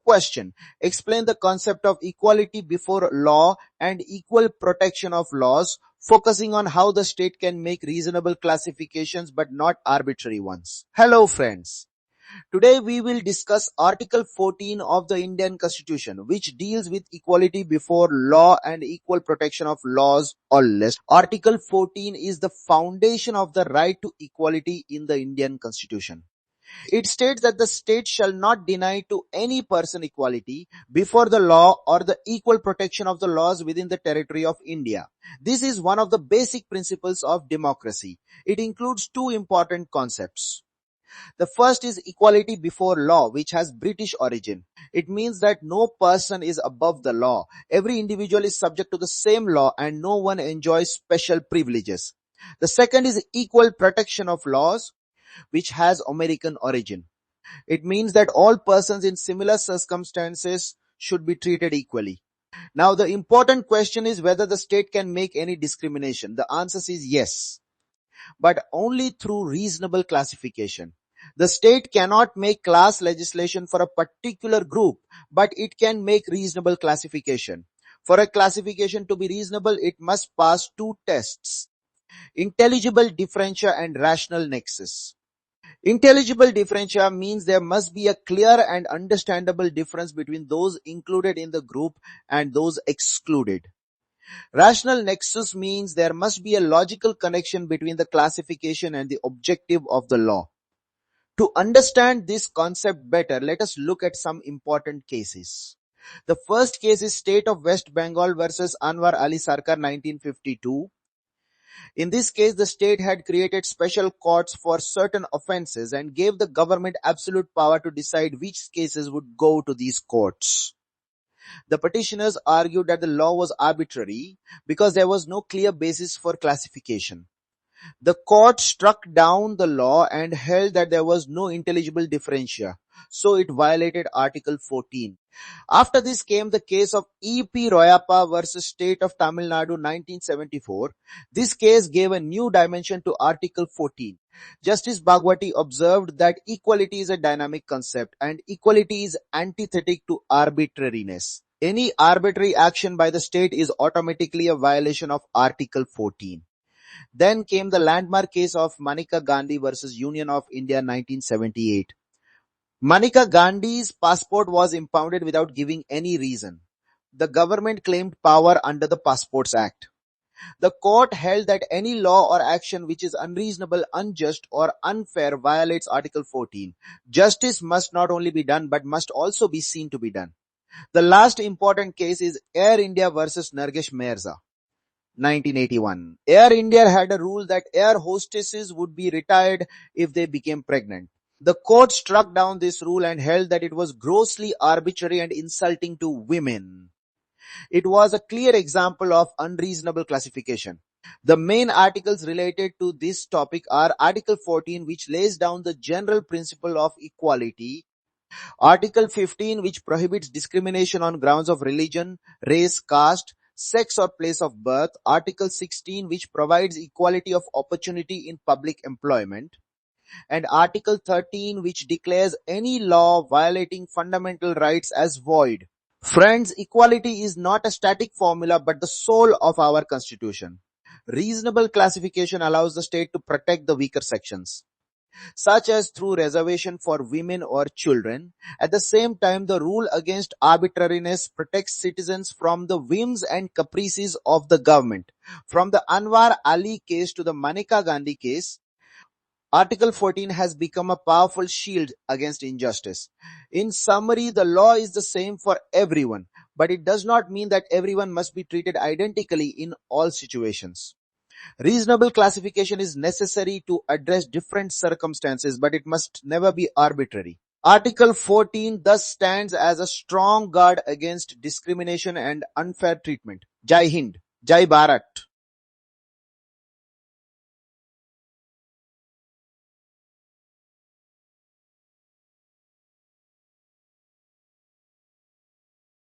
Question. Explain the concept of equality before law and equal protection of laws, focusing on how the state can make reasonable classifications but not arbitrary ones. Hello friends. Today we will discuss Article 14 of the Indian Constitution, which deals with equality before law and equal protection of laws or less. Article 14 is the foundation of the right to equality in the Indian Constitution. It states that the state shall not deny to any person equality before the law or the equal protection of the laws within the territory of India. This is one of the basic principles of democracy. It includes two important concepts. The first is equality before law, which has British origin. It means that no person is above the law. Every individual is subject to the same law and no one enjoys special privileges. The second is equal protection of laws, which has American origin. It means that all persons in similar circumstances should be treated equally. Now the important question is whether the state can make any discrimination. The answer is yes, but only through reasonable classification. The state cannot make class legislation for a particular group, but it can make reasonable classification. For a classification to be reasonable, it must pass two tests: intelligible differentia and rational nexus. Intelligible differentia means there must be a clear and understandable difference between those included in the group and those excluded. Rational nexus means there must be a logical connection between the classification and the objective of the law. To understand this concept better, let us look at some important cases. The first case is State of West Bengal versus Anwar Ali Sarkar 1952. In this case, the state had created special courts for certain offences and gave the government absolute power to decide which cases would go to these courts. The petitioners argued that the law was arbitrary because there was no clear basis for classification. The court struck down the law and held that there was no intelligible differentia, so it violated Article 14. After this came the case of E.P. Royappa versus State of Tamil Nadu 1974. This case gave a new dimension to Article 14. Justice Bhagwati observed that equality is a dynamic concept and equality is antithetic to arbitrariness. Any arbitrary action by the state is automatically a violation of Article 14. Then came the landmark case of Maneka Gandhi versus Union of India 1978. Maneka Gandhi's passport was impounded without giving any reason. The government claimed power under the Passports Act. The court held that any law or action which is unreasonable, unjust or unfair violates Article 14. Justice must not only be done but must also be seen to be done. The last important case is Air India versus Nargesh Mirza 1981. Air India had a rule that air hostesses would be retired if they became pregnant. The court struck down this rule and held that it was grossly arbitrary and insulting to women. It was a clear example of unreasonable classification. The main articles related to this topic are Article 14, which lays down the general principle of equality, Article 15, which prohibits discrimination on grounds of religion, race, caste, sex or place of birth, Article 16, which provides equality of opportunity in public employment, and Article 13, which declares any law violating fundamental rights as void. Friends, equality is not a static formula but the soul of our constitution. Reasonable classification allows the state to protect the weaker sections, such as through reservation for women or children. At the same time, the rule against arbitrariness protects citizens from the whims and caprices of the government. From the Anwar Ali case to the Maneka Gandhi case, Article 14 has become a powerful shield against injustice. In summary, the law is the same for everyone, but it does not mean that everyone must be treated identically in all situations. Reasonable classification is necessary to address different circumstances, but it must never be arbitrary. Article 14 thus stands as a strong guard against discrimination and unfair treatment. Jai Hind, Jai Bharat.